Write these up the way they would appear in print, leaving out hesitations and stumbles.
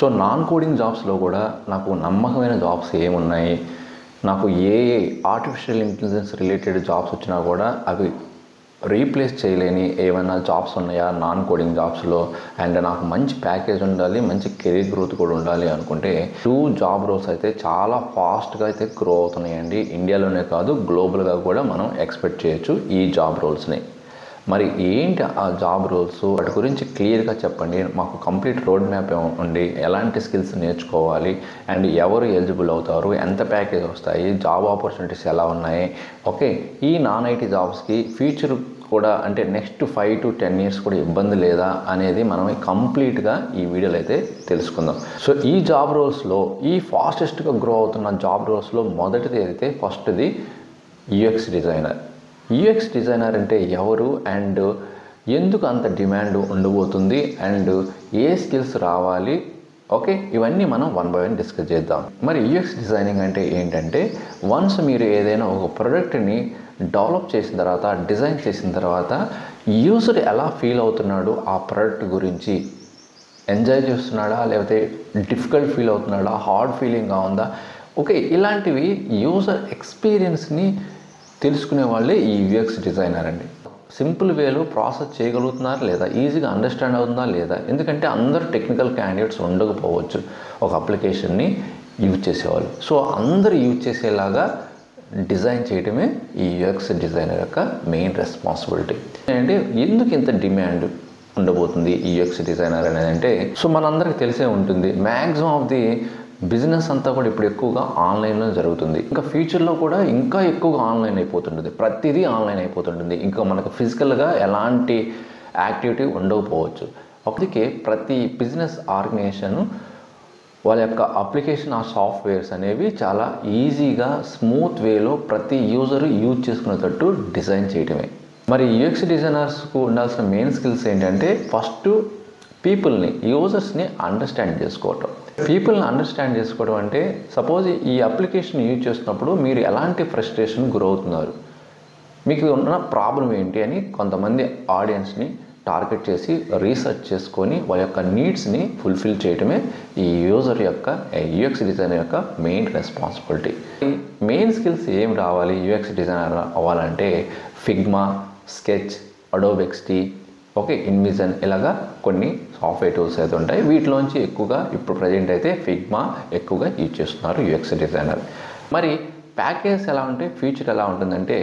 So non coding జాబ్స్లో కూడా నాకు నమ్మకమైన జాబ్స్ ఏమున్నాయి, నాకు ఏ ఆర్టిఫిషియల్ ఇంటెలిజెన్స్ రిలేటెడ్ జాబ్స్ వచ్చినా కూడా అవి రీప్లేస్ చేయలేని ఏమైనా జాబ్స్ ఉన్నాయా నాన్ కోడింగ్ జాబ్స్లో, అండ్ నాకు మంచి ప్యాకేజ్ ఉండాలి, మంచి కెరీర్ గ్రోత్ కూడా ఉండాలి అనుకుంటే జాబ్ రోల్స్ అయితే చాలా ఫాస్ట్గా అయితే గ్రో అవుతున్నాయండి. ఇండియాలోనే కాదు గ్లోబల్గా కూడా మనం ఎక్స్పెక్ట్ చేయొచ్చు ఈ జాబ్ రోల్స్ని. మరి ఏంటి ఆ జాబ్ రోల్స్, వాటి గురించి క్లియర్గా చెప్పండి. మాకు కంప్లీట్ రోడ్ మ్యాప్ ఉండి ఎలాంటి స్కిల్స్ నేర్చుకోవాలి, అండ్ ఎవరు ఎలిజిబుల్ అవుతారు, ఎంత ప్యాకేజ్ వస్తాయి, జాబ్ ఆపర్చునిటీస్ ఎలా ఉన్నాయి, ఓకే ఈ నాన్ ఐటీ జాబ్స్కి ఫ్యూచర్ కూడా అంటే నెక్స్ట్ 5 to 10 years కూడా ఇబ్బంది లేదా అనేది మనం కంప్లీట్గా ఈ వీడియోలో అయితే తెలుసుకుందాం. సో ఈ జాబ్ రోల్స్లో ఈ ఫాస్టెస్ట్గా గ్రో అవుతున్న జాబ్ రోల్స్లో మొదటిది అయితే ఫస్ట్ది యూఎక్స్ డిజైనర్. యూఎక్స్ డిజైనర్ అంటే ఎవరు అండ్ ఎందుకు అంత డిమాండ్ ఉండబోతుంది అండ్ ఏ స్కిల్స్ రావాలి, ఓకే ఇవన్నీ మనం 1 by 1 డిస్కస్ చేద్దాం. మరి యూఎక్స్ డిజైనింగ్ అంటే ఏంటంటే వన్స్ మీరు ఏదైనా ఒక ప్రోడక్ట్ని డెవలప్ చేసిన తర్వాత, డిజైన్ చేసిన తర్వాత యూజర్ ఎలా ఫీల్ అవుతున్నాడు ఆ ప్రోడక్ట్ గురించి, ఎంజాయ్ చేస్తున్నాడా లేకపోతే డిఫికల్ట్ ఫీల్ అవుతున్నాడా, హార్డ్ ఫీలింగ్గా ఉందా, ఓకే ఇలాంటివి యూజర్ ఎక్స్పీరియన్స్ని తెలుసుకునే వాళ్ళే ఈ యూఎక్స్ డిజైనర్ అండి. సింపుల్ వేలో ప్రాసెస్ చేయగలుగుతున్నారు లేదా, ఈజీగా అండర్స్టాండ్ అవుతుందా లేదా, ఎందుకంటే అందరూ టెక్నికల్ క్యాండిడేట్స్ ఉండకపోవచ్చు ఒక అప్లికేషన్ని యూజ్ చేసేవాళ్ళు. సో అందరూ యూజ్ చేసేలాగా డిజైన్ చేయడమే ఈ యూఎక్స్ డిజైనర్ యొక్క మెయిన్ రెస్పాన్సిబిలిటీ. అంటే ఎందుకు ఇంత డిమాండ్ ఉండబోతుంది ఈ యూఎక్స్ డిజైనర్ అనేది అంటే, సో మనందరికీ తెలిసే ఉంటుంది మ్యాక్సిమం ఆఫ్ ది బిజినెస్ అంతా కూడా ఇప్పుడు ఎక్కువగా ఆన్లైన్లో జరుగుతుంది. ఇంకా ఫ్యూచర్లో కూడా ఇంకా ఎక్కువగా ఆన్లైన్ అయిపోతుంటుంది, ప్రతిదీ ఆన్లైన్ అయిపోతుంటుంది. ఇంకా మనకు ఫిజికల్గా ఎలాంటి యాక్టివిటీ ఉండకపోవచ్చు. అందుకే ప్రతి బిజినెస్ ఆర్గనైజేషన్ వాళ్ళ యొక్క అప్లికేషన్ ఆ సాఫ్ట్వేర్స్ అనేవి చాలా ఈజీగా స్మూత్ వేలో ప్రతి యూజర్ యూజ్ చేసుకునేటట్టు డిజైన్ చేయడమే. మరి యూఎక్స్ డిజైనర్స్కు ఉండాల్సిన మెయిన్ స్కిల్స్ ఏంటంటే ఫస్ట్ పీపుల్ని, యూజర్స్ని అండర్స్టాండ్ చేసుకోవటం. పీపుల్ని అండర్స్టాండ్ చేసుకోవడం అంటే సపోజ్ ఈ అప్లికేషన్ యూజ్ చేస్తున్నప్పుడు మీరు ఎలాంటి ఫ్రస్ట్రేషన్ గురవుతున్నారు, మీకు ఉన్న ప్రాబ్లం ఏంటి అని కొంతమంది ఆడియన్స్ని టార్గెట్ చేసి రీసెర్చ్ చేసుకొని వాళ్ళ యొక్క నీడ్స్ని ఫుల్ఫిల్ చేయడమే ఈ యూజర్ యొక్క యూఎక్స్ డిజైనర్ యొక్క మెయిన్ రెస్పాన్సిబిలిటీ. మెయిన్ స్కిల్స్ ఏం రావాలి యూఎక్స్ డిజైనర్ అవ్వాలంటే Figma, sketch, Adobe XD, okay InVision ఇలాగా కొన్ని సాఫ్ట్వేర్ టూల్స్ అయితే ఉంటాయి. వీటిలోంచి ఎక్కువగా ఇప్పుడు ప్రజెంట్ అయితే ఫిగ్మా ఎక్కువగా యూజ్ చేస్తున్నారు యూఎక్స్ డిజైనర్. మరి ప్యాకేజ్ ఎలా ఉంటే ఫ్యూచర్ ఎలా ఉంటుందంటే,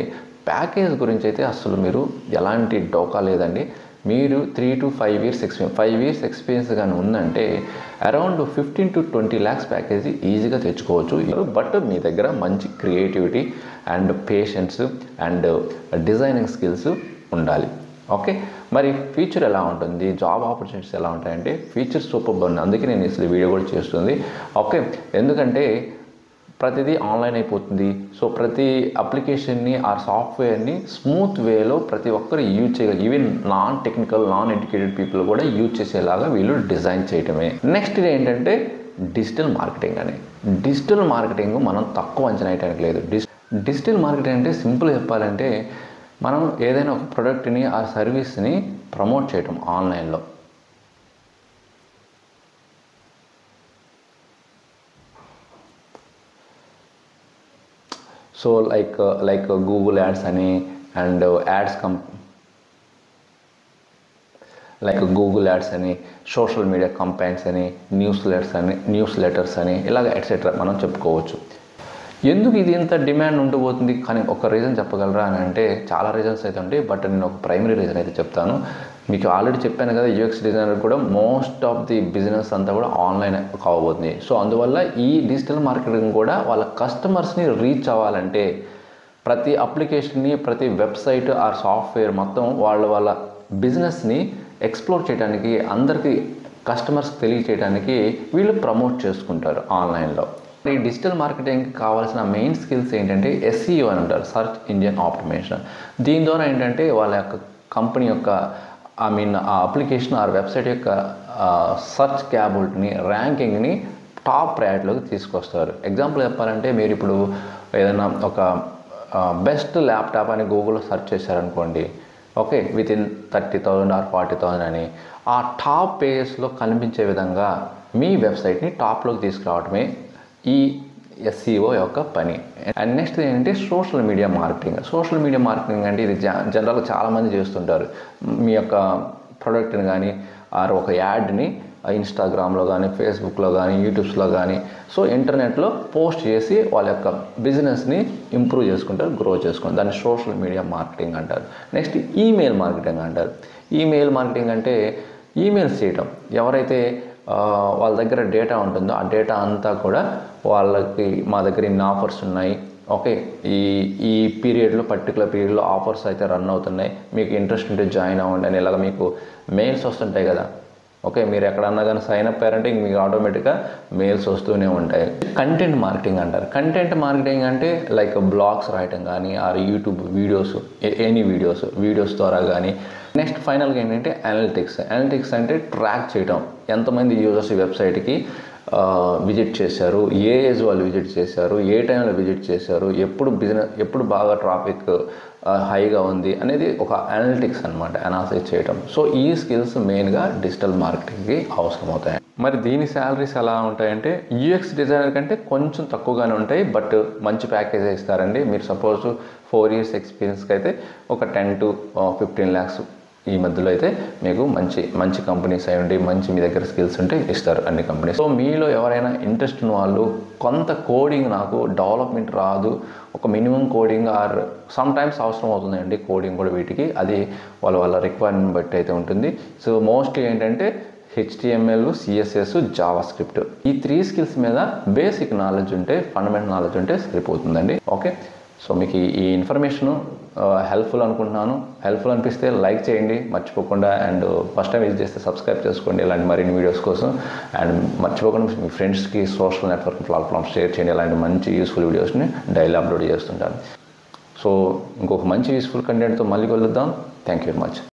ప్యాకేజ్ గురించి అయితే అసలు మీరు ఎలాంటి డోకా లేదండి. మీరు 3 to 5 years experience, 5 years experience కానీ ఉందంటే అరౌండ్ 15 to 20 lakhs ప్యాకేజ్ ఈజీగా తెచ్చుకోవచ్చు. బట్ మీ దగ్గర మంచి creativity and patience and designing skills ఉండాలి. ఓకే మరి ఫ్యూచర్ ఎలా ఉంటుంది, జాబ్ ఆపర్చునిటీస్ ఎలా ఉంటాయంటే ఫ్యూచర్ సూపర్ బాగుంది. అందుకే నేను అసలు వీడియో కూడా చేస్తుంది. ఓకే ఎందుకంటే ప్రతిదీ ఆన్లైన్ అయిపోతుంది. సో ప్రతి అప్లికేషన్ని ఆ సాఫ్ట్వేర్ని స్మూత్ వేలో ప్రతి ఒక్కరు యూజ్ చేయగలరు. Even non technical, non educated people కూడా యూజ్ చేసేలాగా వీళ్ళు డిజైన్ చేయటమే. నెక్స్ట్ ఇది ఏంటంటే డిజిటల్ మార్కెటింగ్ అని. డిజిటల్ మార్కెటింగ్ మనం తక్కువ అంచనా వేయడానికి లేదు. డిజిటల్ మార్కెటింగ్ అంటే సింపుల్ చెప్పాలంటే మనం ఏదైనా ఒక ప్రోడక్ట్ని ఆ సర్వీస్ని ప్రమోట్ చేయటం ఆన్లైన్లో. సో లైక్ గూగుల్ యాడ్స్ అని అండ్ గూగుల్ యాడ్స్ అని, సోషల్ మీడియా కంపెయిన్స్ అని, న్యూస్ లెటర్స్ అని ఇలాగ ఎట్సెట్రా మనం చెప్పుకోవచ్చు. ఎందుకు ఇది ఇంత డిమాండ్ ఉండబోతుంది కానీ ఒక రీజన్ చెప్పగలరా అని అంటే చాలా రీజన్స్ అయితే ఉంటాయి. బట్ నేను ఒక ప్రైమరీ రీజన్ అయితే చెప్తాను. మీకు ఆల్రెడీ చెప్పాను కదా యూఎక్స్ డిజైనర్ కూడా మోస్ట్ ఆఫ్ ది బిజినెస్ అంతా కూడా ఆన్లైన్ కావబోతుంది. సో అందువల్ల ఈ డిజిటల్ మార్కెటింగ్ కూడా వాళ్ళ కస్టమర్స్ని రీచ్ అవ్వాలంటే ప్రతి అప్లికేషన్ని, ప్రతి వెబ్సైట్ ఆర్ సాఫ్ట్వేర్ మొత్తం వాళ్ళ బిజినెస్ని ఎక్స్ప్లోర్ చేయడానికి, అందరికీ కస్టమర్స్కి తెలియచేయడానికి వీళ్ళు ప్రమోట్ చేసుకుంటారు ఆన్లైన్లో. ఈ డిజిటల్ మార్కెటింగ్కి కావాల్సిన మెయిన్ స్కిల్స్ ఏంటంటే SEO అని అంటారు, సర్చ్ ఇంజిన్ ఆప్టిమైజేషన్. దీని ద్వారా ఏంటంటే వాళ్ళ యొక్క కంపెనీ యొక్క ఆ అప్లికేషన్ ఆర్ వెబ్సైట్ యొక్క సర్చ్ క్యాపబిలిటీని, ర్యాంకింగ్ని టాప్ ప్రయారిటీలోకి తీసుకొస్తారు. ఎగ్జాంపుల్ చెప్పాలంటే మీరు ఇప్పుడు ఏదైనా ఒక బెస్ట్ ల్యాప్టాప్ అని గూగుల్లో సెర్చ్ చేశారనుకోండి, ఓకే విత్ ఇన్ 30,000 or 40,000 అని ఆ టాప్ పేజెస్లో కనిపించే విధంగా మీ వెబ్సైట్ని టాప్లోకి తీసుకురావడమే ఈ SEO యొక్క పని. అండ్ నెక్స్ట్ ఏంటంటే social media marketing. Social media marketing అంటే ఇది జనరల్గా చాలామంది చేస్తుంటారు. మీ యొక్క ప్రోడక్ట్ని కానీ ఆర్ ఒక యాడ్ని ఇన్స్టాగ్రామ్లో కానీ ఫేస్బుక్లో కానీ యూట్యూబ్స్లో కానీ సో ఇంటర్నెట్లో పోస్ట్ చేసి వాళ్ళ యొక్క బిజినెస్ని ఇంప్రూవ్ చేసుకుంటారు, గ్రో చేసుకుంటారు. దాన్ని సోషల్ మీడియా మార్కెటింగ్ అంటారు. నెక్స్ట్ ఈమెయిల్ మార్కెటింగ్ అంటారు. ఈమెయిల్ మార్కెటింగ్ అంటే ఈమెయిల్స్ చేయటం. ఎవరైతే వాళ్ళ దగ్గర డేటా ఉంటుందో ఆ డేటా అంతా కూడా వాళ్ళకి మా దగ్గర ఇన్ని ఆఫర్స్ ఉన్నాయి, ఓకే ఈ పీరియడ్లో పర్టికులర్ పీరియడ్లో ఆఫర్స్ అయితే రన్ అవుతున్నాయి, మీకు ఇంట్రెస్ట్ ఉంటే జాయిన్ అవ్వండి అని ఇలాగ మీకు మెయిల్స్ వస్తుంటాయి కదా. ఓకే, మీరు ఎక్కడన్నా కానీ సైన్ అప్ అయ్యారంటే మీకు ఆటోమేటిక్గా మెయిల్స్ వస్తూనే ఉంటాయి. కంటెంట్ మార్కెటింగ్ అంటారు. కంటెంట్ మార్కెటింగ్ అంటే లైక్ బ్లాగ్స్ రాయటం కానీ or YouTube videos, any videos ద్వారా కానీ. నెక్స్ట్ ఫైనల్గా ఏంటంటే అనలిటిక్స్ అంటే ట్రాక్ చేయటం. ఎంతమంది యూజర్స్ ఈ వెబ్సైట్కి విజిట్ చేశారు, ఏ ఏజ్ వాళ్ళు విజిట్ చేశారు, ఏ టైంలో విజిట్ చేశారు, ఎప్పుడు బాగా ట్రాఫిక్ హైగా ఉంది అనేది ఒక అనలిటిక్స్ అనమాట, అనాలిసిస్ చేయటం. సో ఈ స్కిల్స్ మెయిన్గా డిజిటల్ మార్కెటింగ్కి అవసరం అవుతాయి. మరి దీని శాలరీస్ ఎలా ఉంటాయంటే UX డిజైనర్ కంటే కొంచెం తక్కువగానే ఉంటాయి, బట్ మంచి ప్యాకేజ్ ఇస్తారండి. మీరు సపోజ్ 4 years ఎక్స్పీరియన్స్కి అయితే ఒక 10 to 15 lakhs ఈ మధ్యలో అయితే మీకు మంచి కంపెనీస్ అయి ఉండి మంచి మీ దగ్గర స్కిల్స్ ఉంటే ఇస్తారు అన్ని కంపెనీస్. సో మీలో ఎవరైనా ఇంట్రెస్ట్ ఉన్న వాళ్ళు కొంత కోడింగ్, నాకు డెవలప్మెంట్ రాదు, ఒక minimum coding or some times అవసరం అవుతుందండి కోడింగ్ కూడా వీటికి, అది వాళ్ళ రిక్వైర్మెంట్ బట్టి అయితే ఉంటుంది. సో మోస్ట్లీ ఏంటంటే HTML, CSS, JavaScript ఈ 3 స్కిల్స్ మీద బేసిక్ నాలెడ్జ్ ఉంటే, ఫండమెంటల్ నాలెడ్జ్ ఉంటే సరిపోతుందండి. ఓకే, సో మీకు ఈ ఇన్ఫర్మేషను హెల్ప్ఫుల్ అనుకుంటున్నాను. హెల్ప్ఫుల్ అనిపిస్తే లైక్ చేయండి మర్చిపోకుండా. అండ్ ఫస్ట్ టైం విజిట్ చేస్తే సబ్స్క్రైబ్ చేసుకోండి ఇలాంటి మరిన్ని వీడియోస్ కోసం. అండ్ మర్చిపోకుండా మీ ఫ్రెండ్స్కి సోషల్ నెట్వర్క్ ప్లాట్ఫామ్స్ షేర్ చేయండి. ఇలాంటి మంచి యూస్ఫుల్ వీడియోస్ని డైలీ అప్లోడ్ చేస్తుంటాను. సో ఇంకొక మంచి యూస్ఫుల్ కంటెంట్తో మళ్ళీ కలుద్దాం. Thank you very much.